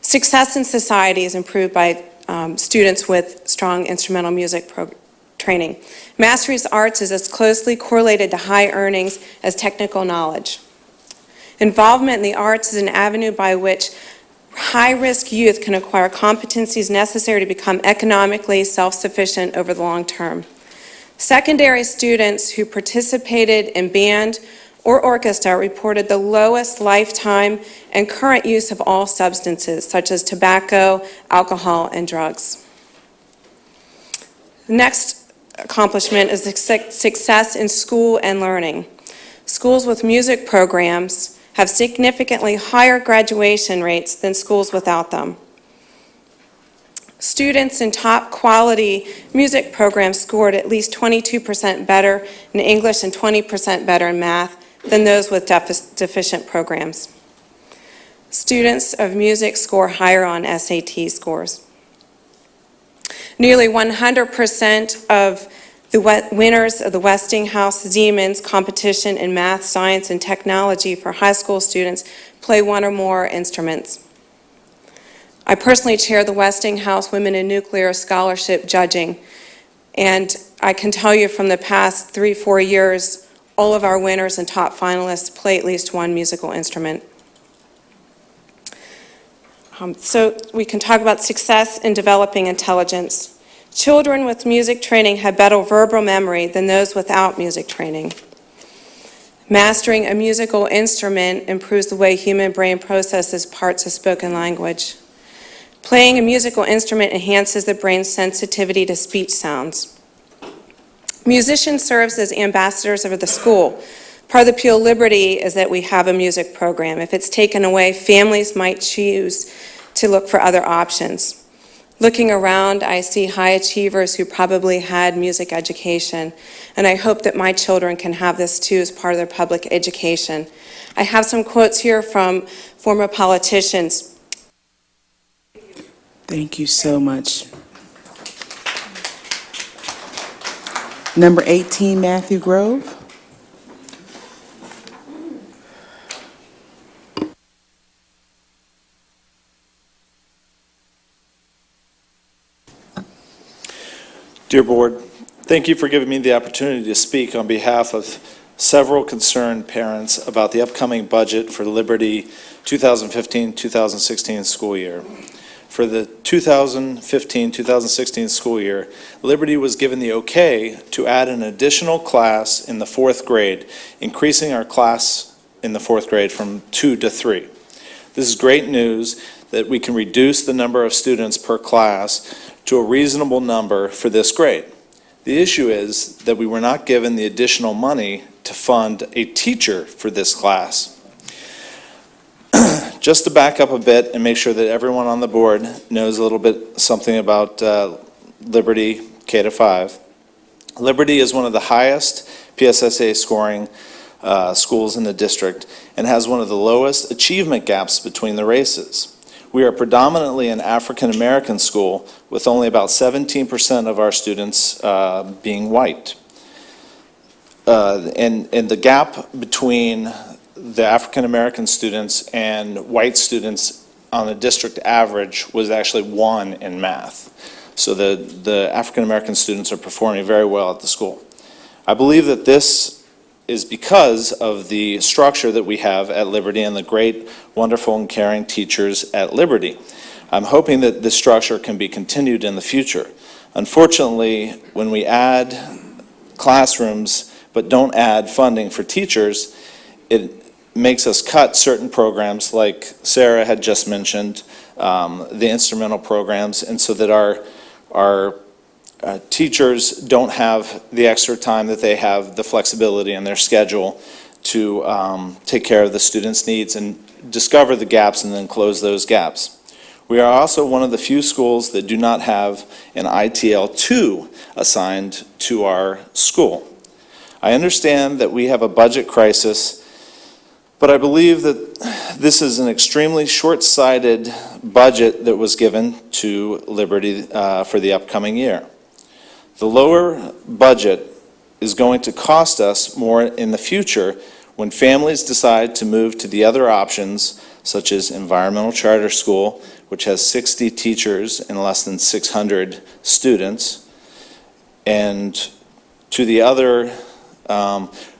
success in society is improved by students with strong instrumental music training. Mastery of arts is as closely correlated to high earnings as technical knowledge. Involvement in the arts is an avenue by which high-risk youth can acquire competencies necessary to become economically self-sufficient over the long term. Secondary students who participated in band or orchestra reported the lowest lifetime and current use of all substances, such as tobacco, alcohol, and drugs. The next accomplishment is success in school and learning. Schools with music programs have significantly higher graduation rates than schools without them. Students in top quality music programs scored at least 22% better in English and 20% better in math than those with deficient programs. Students of music score higher on SAT scores. Nearly 100% of the winners of the Westinghouse Siemens competition in math, science, and technology for high school students play one or more instruments. I personally chair the Westinghouse Women in Nuclear Scholarship Judging, and I can tell you from the past 3-4 years, all of our winners and top finalists play at least one musical instrument. So we can talk about success in developing intelligence. Children with music training have better verbal memory than those without music training. Mastering a musical instrument improves the way human brain processes parts of spoken language. Playing a musical instrument enhances the brain's sensitivity to speech sounds. Musicians serve as ambassadors of the school. Part of the appeal of Liberty is that we have a music program. If it's taken away, families might choose to look for other options. Looking around, I see high achievers who probably had music education, and I hope that my children can have this too as part of their public education. I have some quotes here from former politicians. Thank you so much. Number 18, Matthew Grove. Dear Board, thank you for giving me the opportunity to speak on behalf of several concerned parents about the upcoming budget for Liberty 2015-2016 school year. For the 2015-2016 school year, Liberty was given the okay to add an additional class in the 4th grade, increasing our class in the 4th grade from 2 to 3. This is great news that we can reduce the number of students per class to a reasonable number for this grade. The issue is that we were not given the additional money to fund a teacher for this class. Just to back up a bit and make sure that everyone on the board knows a little bit something about Liberty K-5. Liberty is one of the highest PSSA scoring schools in the district and has one of the lowest achievement gaps between the races. We are predominantly an African American school with only about 17% of our students being white. And the gap between the African American students and white students on the district average was actually 1 in math. So the African American students are performing very well at the school. I believe that this is because of the structure that we have at Liberty and the great, wonderful, and caring teachers at Liberty. I'm hoping that this structure can be continued in the future. Unfortunately, when we add classrooms but don't add funding for teachers, it makes us cut certain programs like Sarah had just mentioned, the instrumental programs, and so that our teachers don't have the extra time, that they have the flexibility in their schedule to take care of the students' needs and discover the gaps and then close those gaps. We are also one of the few schools that do not have an ITL2 assigned to our school. I understand that we have a budget crisis, but I believe that this is an extremely short-sighted budget that was given to Liberty for the upcoming year. The lower budget is going to cost us more in the future when families decide to move to the other options, such as environmental charter school, which has 60 teachers and less than 600 students, and to the other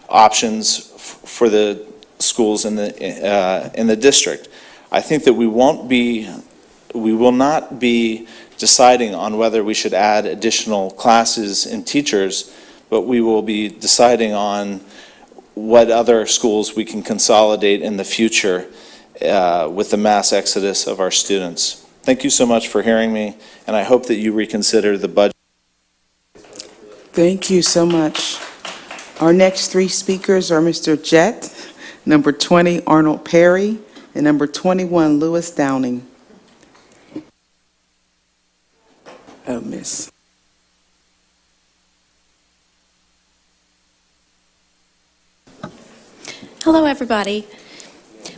options for the schools in the district. I think that we will not be deciding on whether we should add additional classes and teachers, but we will be deciding on what other schools we can consolidate in the future with the mass exodus of our students. Thank you so much for hearing me, and I hope that you reconsider the budget. Thank you so much. Our next three speakers are Mr. Jett, number 20, Arnold Perry, and number 21, Lewis Downing. Oh, miss. Hello, everybody.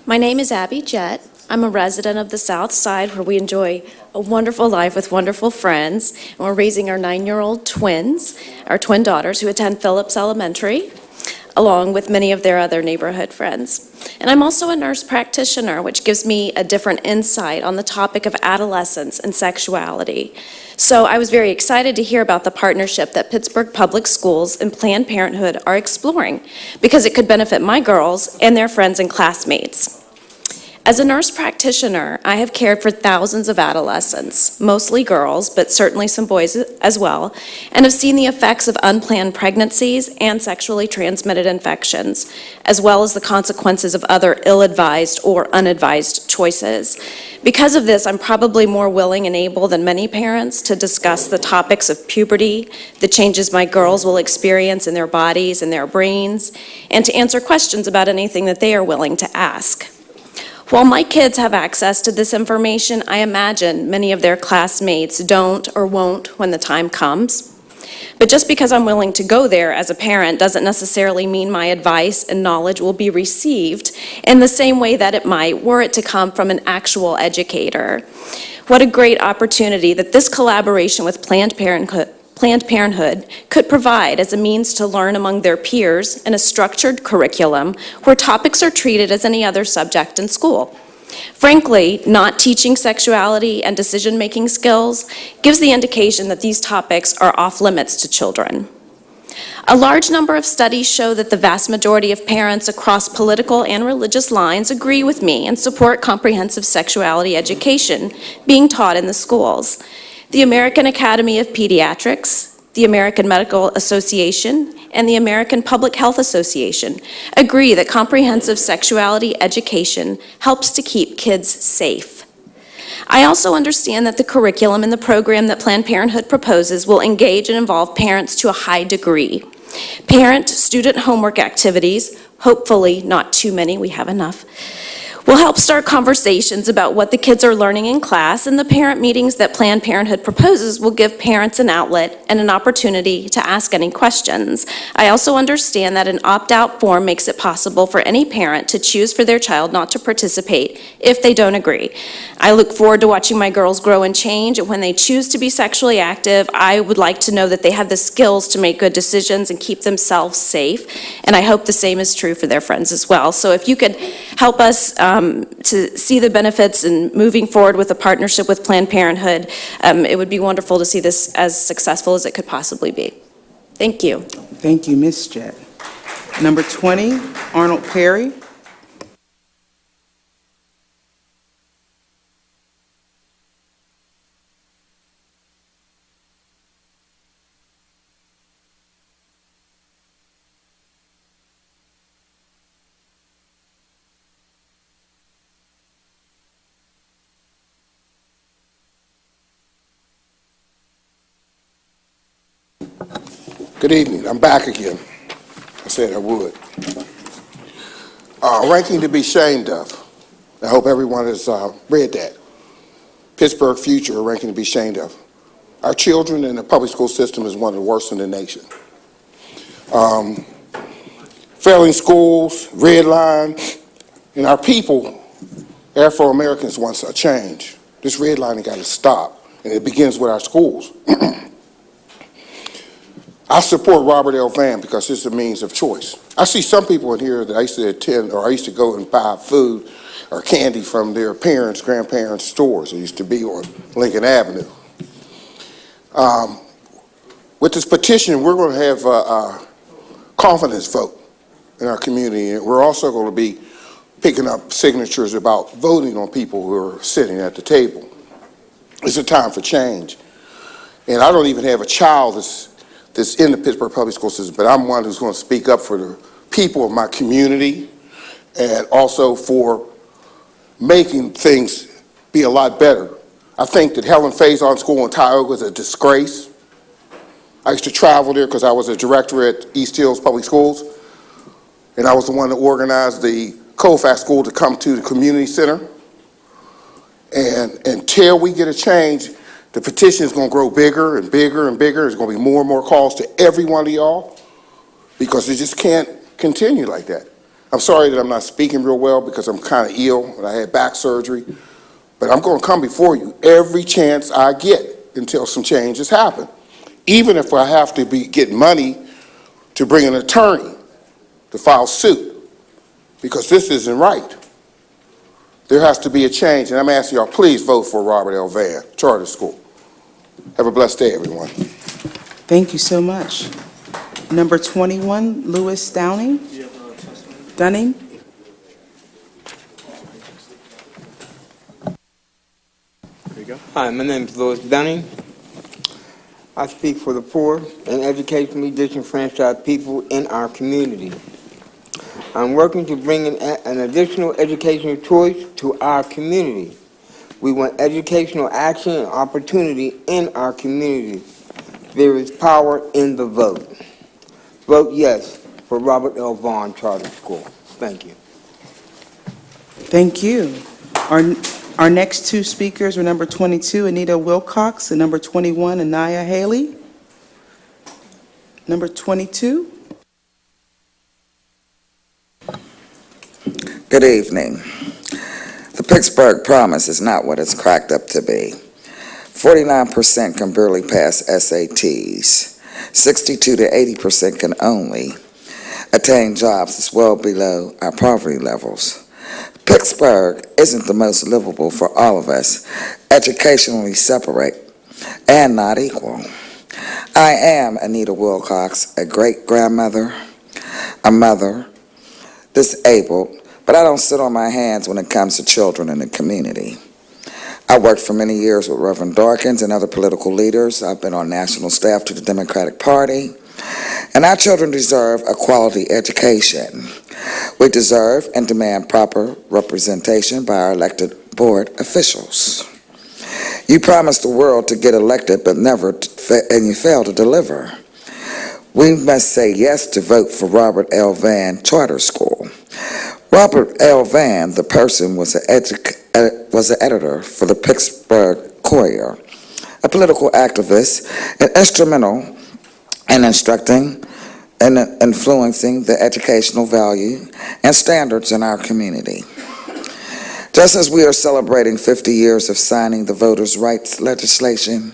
My name is Abby Jett. I'm a resident of the South Side, where we enjoy a wonderful life with wonderful friends. And we're raising our 9-year-old twins, our twin daughters, who attend Phillips Elementary, along with many of their other neighborhood friends. And I'm also a nurse practitioner, which gives me a different insight on the topic of adolescence and sexuality. So I was very excited to hear about the partnership that Pittsburgh Public Schools and Planned Parenthood are exploring, because it could benefit my girls and their friends and classmates. As a nurse practitioner, I have cared for thousands of adolescents, mostly girls, but certainly some boys as well, and have seen the effects of unplanned pregnancies and sexually transmitted infections, as well as the consequences of other ill-advised or unadvised choices. Because of this, I'm probably more willing and able than many parents to discuss the topics of puberty, the changes my girls will experience in their bodies and their brains, and to answer questions about anything that they are willing to ask. While my kids have access to this information, I imagine many of their classmates don't or won't when the time comes. But just because I'm willing to go there as a parent doesn't necessarily mean my advice and knowledge will be received in the same way that it might were it to come from an actual educator. What a great opportunity that this collaboration with Planned Parenthood could provide as a means to learn among their peers in a structured curriculum where topics are treated as any other subject in school. Frankly, not teaching sexuality and decision-making skills gives the indication that these topics are off limits to children. A large number of studies show that the vast majority of parents across political and religious lines agree with me and support comprehensive sexuality education being taught in the schools. The American Academy of Pediatrics, the American Medical Association, and the American Public Health Association agree that comprehensive sexuality education helps to keep kids safe. I also understand that the curriculum in the program that Planned Parenthood proposes will engage and involve parents to a high degree. Parent-student homework activities, hopefully not too many, we have enough, will help start conversations about what the kids are learning in class, and the parent meetings that Planned Parenthood proposes will give parents an outlet and an opportunity to ask any questions. I also understand that an opt-out form makes it possible for any parent to choose for their child not to participate if they don't agree. I look forward to watching my girls grow and change, and when they choose to be sexually active, I would like to know that they have the skills to make good decisions and keep themselves safe, and I hope the same is true for their friends as well. So if you could help us to see the benefits in moving forward with a partnership with Planned Parenthood, it would be wonderful to see this as successful as it could possibly be. Thank you. Thank you, Ms. Jett. Number 20, Arnold Perry. Good evening. I'm back again. I said I would. Ranking to be ashamed of. I hope everyone has read that. Pittsburgh future, a ranking to be ashamed of. Our children in the public school system is one of the worst in the nation. Failing schools, red line, and our people, Afro-Americans, wants a change. This redlining got to stop, and it begins with our schools. I support Robert L. Vann because it's a means of choice. I see some people in here that I used to attend, or I used to go and buy food or candy from their parents, grandparents' stores. It used to be on Lincoln Avenue. With this petition, we're going to have a confidence vote in our community, and we're also going to be picking up signatures about voting on people who are sitting at the table. It's a time for change. And I don't even have a child that's in the Pittsburgh Public School system, but I'm one who's going to speak up for the people of my community and also for making things be a lot better. I think that Helen Faison School in Tioga is a disgrace. I used to travel there because I was a director at East Hills Public Schools, and I was the one that organized the Colfax School to come to the community center. And until we get a change, the petition is going to grow bigger and bigger and bigger. There's going to be more and more calls to every one of y'all because it just can't continue like that. I'm sorry that I'm not speaking real well because I'm kind of ill and I had back surgery, but I'm going to come before you every chance I get until some changes happen. Even if I have to get money to bring an attorney to file suit, because this isn't right. There has to be a change, and I'm asking y'all, please vote for Robert L. Vann Charter School. Have a blessed day, everyone. Thank you so much. Number 21, Louis Dunning. Dunning. There you go. Hi, my name is Louis Dunning. I speak for the poor and educationally disenfranchised people in our community. I'm working to bring an additional educational choice to our community. We want educational action and opportunity in our community. There is power in the vote. Vote yes for Robert L. Vann Charter School. Thank you. Thank you. Our next two speakers are number 22, Anita Wilcox, and number 21, Anaya Haley. Number 22. Good evening. The Pittsburgh Promise is not what it's cracked up to be. 49% can barely pass SATs. 62 to 80% can only attain jobs that's well below our poverty levels. Pittsburgh isn't the most livable for all of us, educationally separate and not equal. I am Anita Wilcox, a great-grandmother, a mother, disabled, but I don't sit on my hands when it comes to children in the community. I worked for many years with Reverend Dawkins and other political leaders. I've been on national staff to the Democratic Party. And our children deserve a quality education. We deserve and demand proper representation by our elected board officials. You promise the world to get elected, but and you fail to deliver. We must say yes to vote for Robert L. Vann Charter School. Robert L. Vann, the person, was an editor for the Pittsburgh Courier, a political activist and instrumental in instructing and influencing the educational value and standards in our community. Just as we are celebrating 50 years of signing the voters' rights legislation,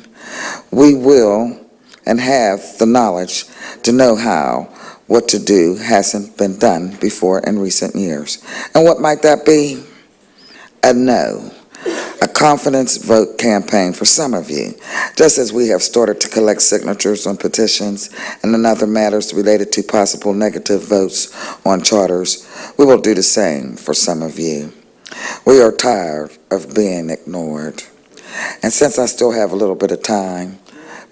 we will and have the knowledge to know what to do hasn't been done before in recent years. And what might that be? A no. A confidence vote campaign for some of you, just as we have started to collect signatures on petitions and in other matters related to possible negative votes on charters. We will do the same for some of you. We are tired of being ignored. And since I still have a little bit of time,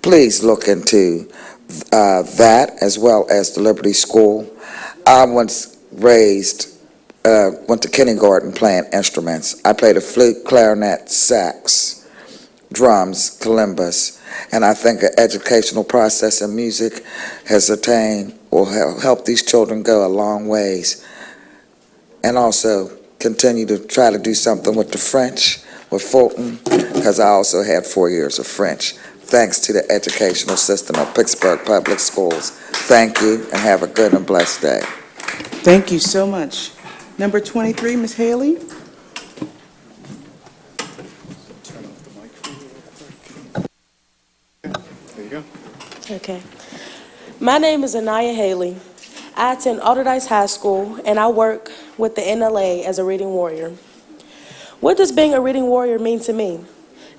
please look into that as well as the Liberty School. I once went to kindergarten playing instruments. I played a flute, clarinet, sax, drums, kalimbas, and I think an educational process in music has attained will help these children go a long ways. And also continue to try to do something with the French, with Fulton, because I also had 4 years of French, thanks to the educational system of Pittsburgh Public Schools. Thank you, and have a good and blessed day. Thank you so much. Number 23, Ms. Haley. There you go. Okay. My name is Anaya Haley. I attend Alderdice High School, and I work with the NLA as a reading warrior. What does being a reading warrior mean to me?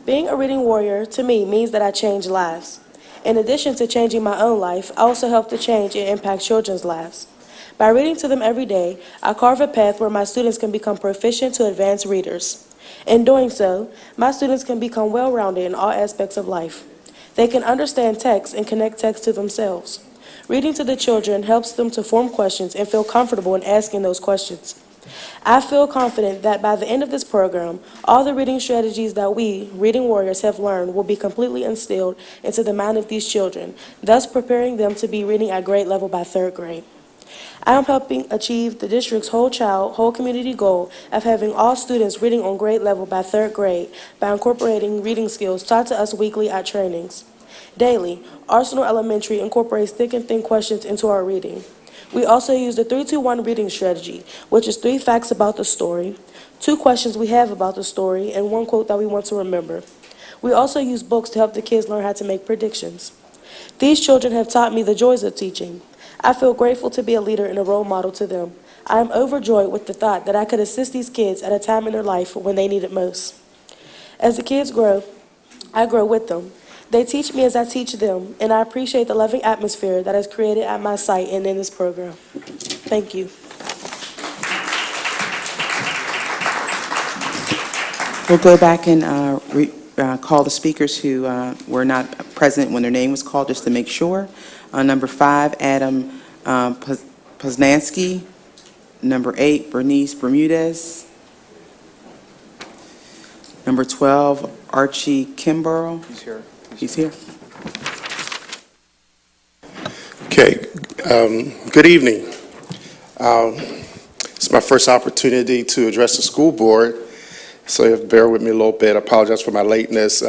Being a reading warrior, to me, means that I change lives. In addition to changing my own life, I also help to change and impact children's lives. By reading to them every day, I carve a path where my students can become proficient to advanced readers. In doing so, my students can become well-rounded in all aspects of life. They can understand text and connect text to themselves. Reading to the children helps them to form questions and feel comfortable in asking those questions. I feel confident that by the end of this program, all the reading strategies that we, reading warriors, have learned will be completely instilled into the mind of these children, thus preparing them to be reading at grade level by 3rd grade. I am helping achieve the district's whole child, whole community goal of having all students reading on grade level by 3rd grade by incorporating reading skills taught to us weekly at trainings. Daily, Arsenal Elementary incorporates thick and thin questions into our reading. We also use the 3-2-1 reading strategy, which is 3 facts about the story, 2 questions we have about the story, and 1 quote that we want to remember. We also use books to help the kids learn how to make predictions. These children have taught me the joys of teaching. I feel grateful to be a leader and a role model to them. I am overjoyed with the thought that I could assist these kids at a time in their life when they need it most. As the kids grow, I grow with them. They teach me as I teach them, and I appreciate the loving atmosphere that is created at my site and in this program. Thank you. We'll go back and call the speakers who were not present when their name was called, just to make sure. Number 5, Adam Poznansky. Number 8, Bernice Bermudez. Number 12, Archie Kimborough. He's here. He's here. Okay, good evening. It's my first opportunity to address the school board, so you have to bear with me a little bit. I apologize for my lateness.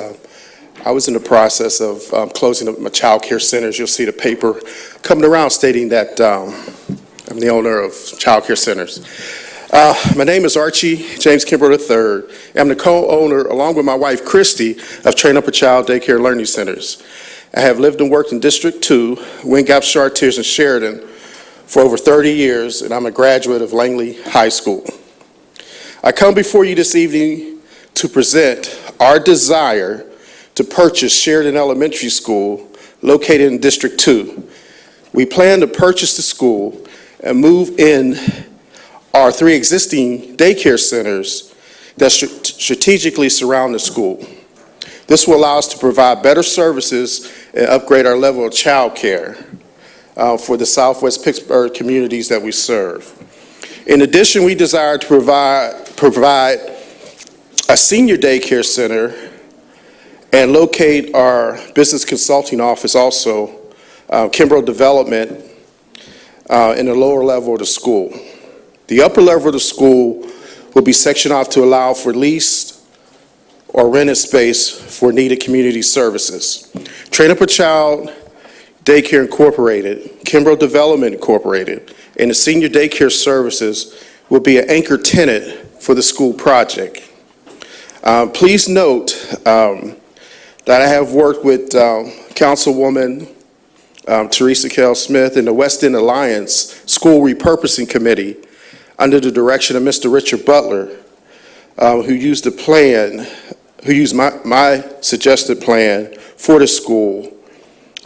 I was in the process of closing up my child care centers. You'll see the paper coming around stating that I'm the owner of child care centers. My name is Archie James Kimbrough III. I'm the co-owner, along with my wife Christy, of Train Up a Child Daycare Learning Centers. I have lived and worked in District 2, Wingap, Chartiers, and Sheridan for over 30 years, and I'm a graduate of Langley High School. I come before you this evening to present our desire to purchase Sheridan Elementary School, located in District 2. We plan to purchase the school and move in our 3 existing daycare centers that strategically surround the school. This will allow us to provide better services and upgrade our level of child care for the Southwest Pittsburgh communities that we serve. In addition, we desire to provide a senior daycare center and locate our business consulting office also, Kimbrough Development, in the lower level of the school. The upper level of the school will be sectioned off to allow for leased or rented space for needed community services. Train Up a Child Daycare Incorporated, Kimbrough Development Incorporated, and the senior daycare services will be an anchor tenant for the school project. Please note that I have worked with Councilwoman Teresa Kell Smith and the West End Alliance School Repurposing Committee under the direction of Mr. Richard Butler, who used my suggested plan for the school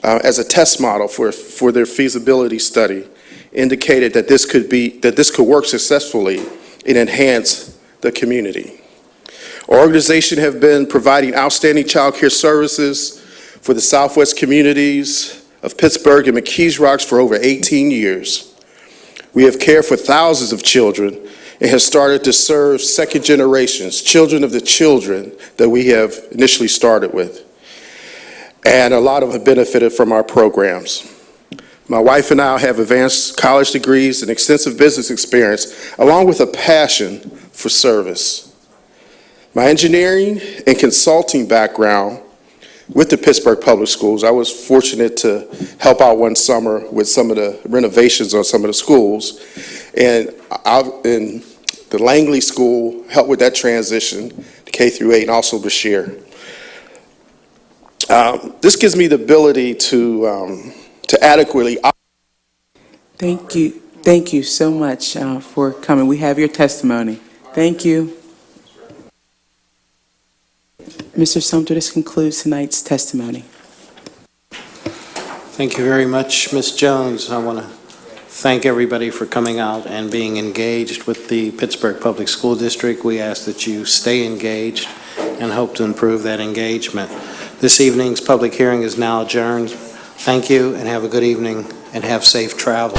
as a test model for their feasibility study, indicated that this could work successfully and enhance the community. Our organization have been providing outstanding child care services for the Southwest communities of Pittsburgh and McKees Rocks for over 18 years. We have cared for thousands of children and has started to serve second generations, children of the children that we have initially started with. And a lot of them have benefited from our programs. My wife and I have advanced college degrees and extensive business experience, along with a passion for service. My engineering and consulting background with the Pittsburgh Public Schools, I was fortunate to help out one summer with some of the renovations on some of the schools. And in the Langley School, helped with that transition to K through 8, and also Bashir. This gives me the ability to adequately. Thank you. Thank you so much for coming. We have your testimony. Thank you. Mr. Sumter, this concludes tonight's testimony. Thank you very much, Ms. Jones. I want to thank everybody for coming out and being engaged with the Pittsburgh Public School District. We ask that you stay engaged and hope to improve that engagement. This evening's public hearing is now adjourned. Thank you, and have a good evening, and have safe travel.